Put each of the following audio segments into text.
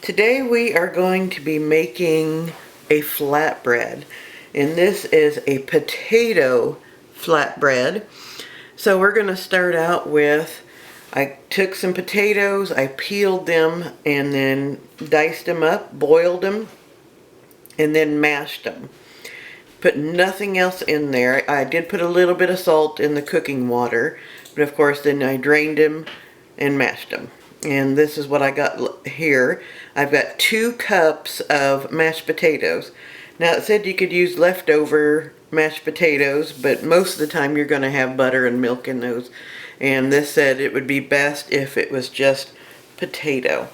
Today we are going to be making a flatbread, and this is a potato flatbread. So we're going to start out with, I took some potatoes, I peeled them and then diced them up, boiled them, and then mashed them. Put nothing else in there. I did put a little bit of salt in the cooking water, but of course then I drained them and mashed them. And this is what I got here. I've got 2 cups of mashed potatoes. Now it said you could use leftover mashed potatoes, but most of the time you're going to have butter and milk in those. And this said it would be best if it was just potato.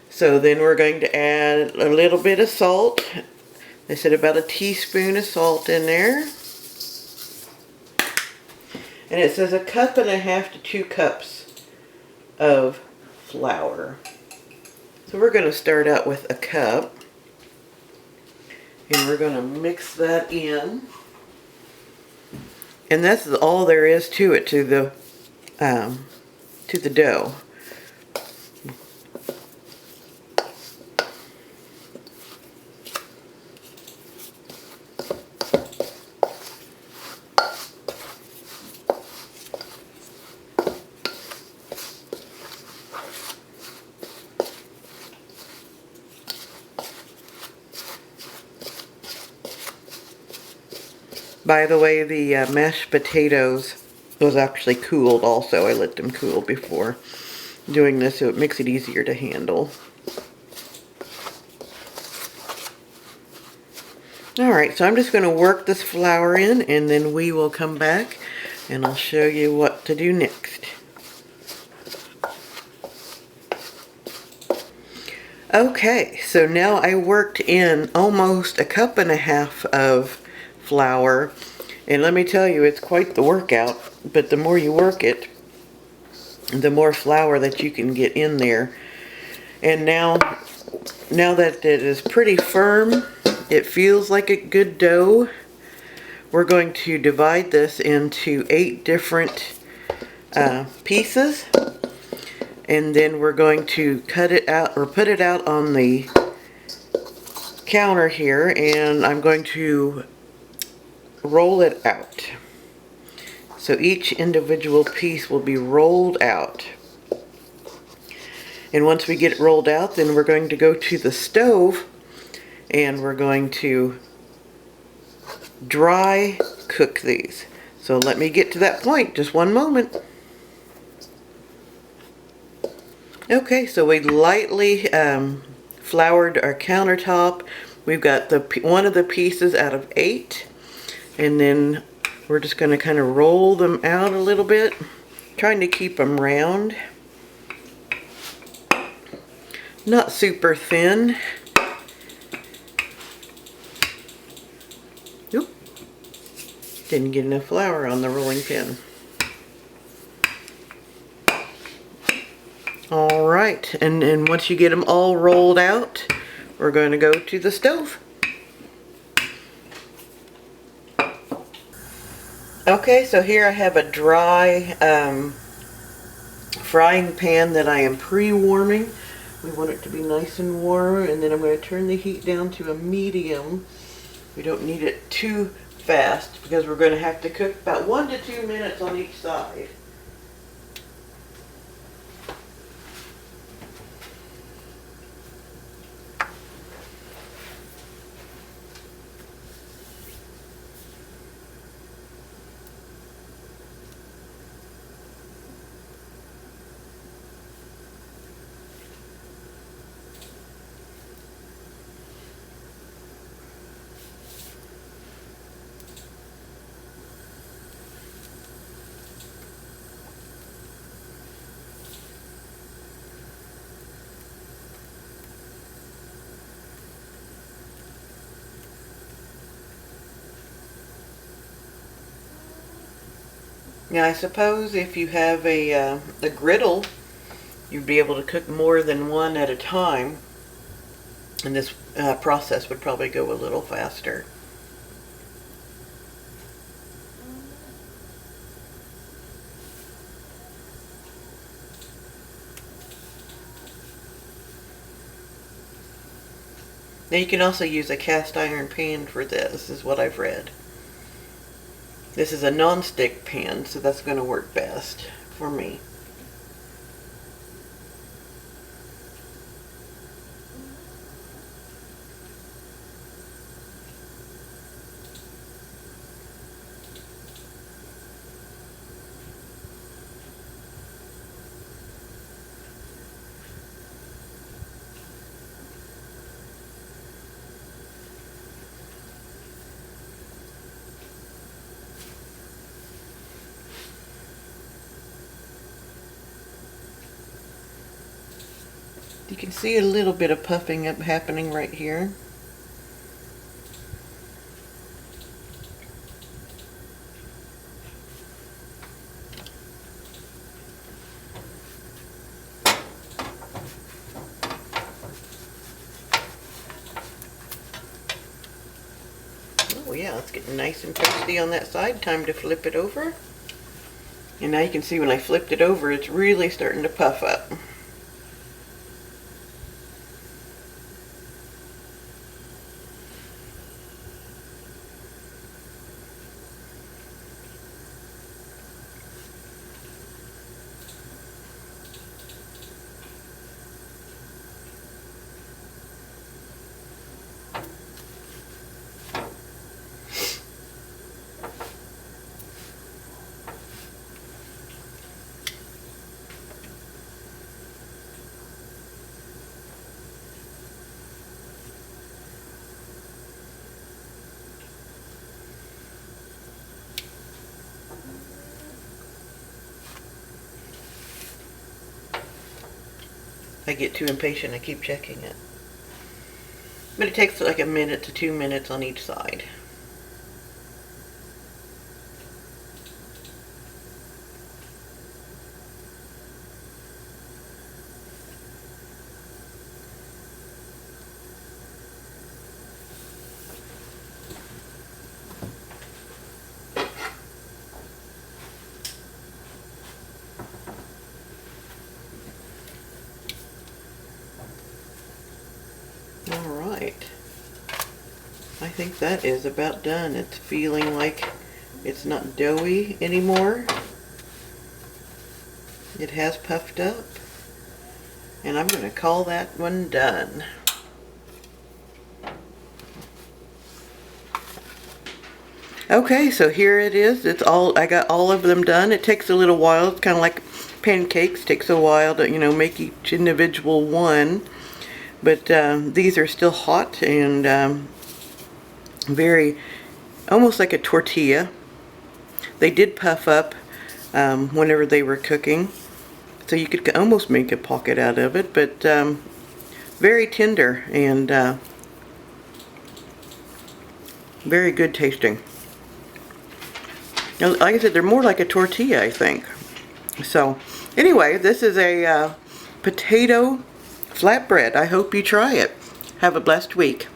So then we're going to add a little bit of salt. They said about a teaspoon of salt in there. And it says 1.5 cups to 2 cups of flour. So we're going to start out with 1 cup. And we're going to mix that in. And that's all there is to it, to the dough. By the way, the mashed potatoes was actually cooled also. I let them cool before doing this, so it makes it easier to handle. Alright, so I'm just going to work this flour in, and then we will come back and I'll show you what to do next. Okay, so now I worked in almost 1.5 cups of flour, and let me tell you, it's quite the workout, but the more you work it, the more flour that you can get in there. And now that it is pretty firm, it feels like a good dough. We're going to divide this into 8 different pieces, and then we're going to cut it out or put it out on the counter here, and I'm going to roll it out. So each individual piece will be rolled out. And once we get it rolled out, then we're going to go to the stove and we're going to dry cook these. So let me get to that point, just one moment. Okay, so we lightly floured our countertop. We've got one of the pieces out of 8. And then we're just going to kind of roll them out a little bit, trying to keep them round. Not super thin. Oop. Didn't get enough flour on the rolling pin. Alright, and once you get them all rolled out, we're going to go to the stove. Okay, so here I have a dry frying pan that I am pre-warming. We want it to be nice and warm, and then I'm going to turn the heat down to a medium. We don't need it too fast because we're going to have to cook about 1 to 2 minutes on each side. Now I suppose if you have a griddle, you'd be able to cook more than one at a time, and this process would probably go a little faster. Now you can also use a cast iron pan for this, is what I've read. This is a non-stick pan, so that's going to work best for me. You can see a little bit of puffing up happening right here. Oh yeah, it's getting nice and toasty on that side. Time to flip it over. And now you can see when I flipped it over, it's really starting to puff up. I get too impatient, I keep checking it. But it takes like a minute to 2 minutes on each side. Alright, I think that is about done. It's feeling like it's not doughy anymore. It has puffed up. And I'm going to call that one done. Okay, so here it is. It's all, I got all of them done. It takes a little while. It's kind of like pancakes. It takes a while to, make each individual one. But these are still hot and very, almost like a tortilla. They did puff up whenever they were cooking. So you could almost make a pocket out of it, but very tender and very good tasting. Now, like I said, they're more like a tortilla, I think. So anyway, this is a potato flatbread. I hope you try it. Have a blessed week.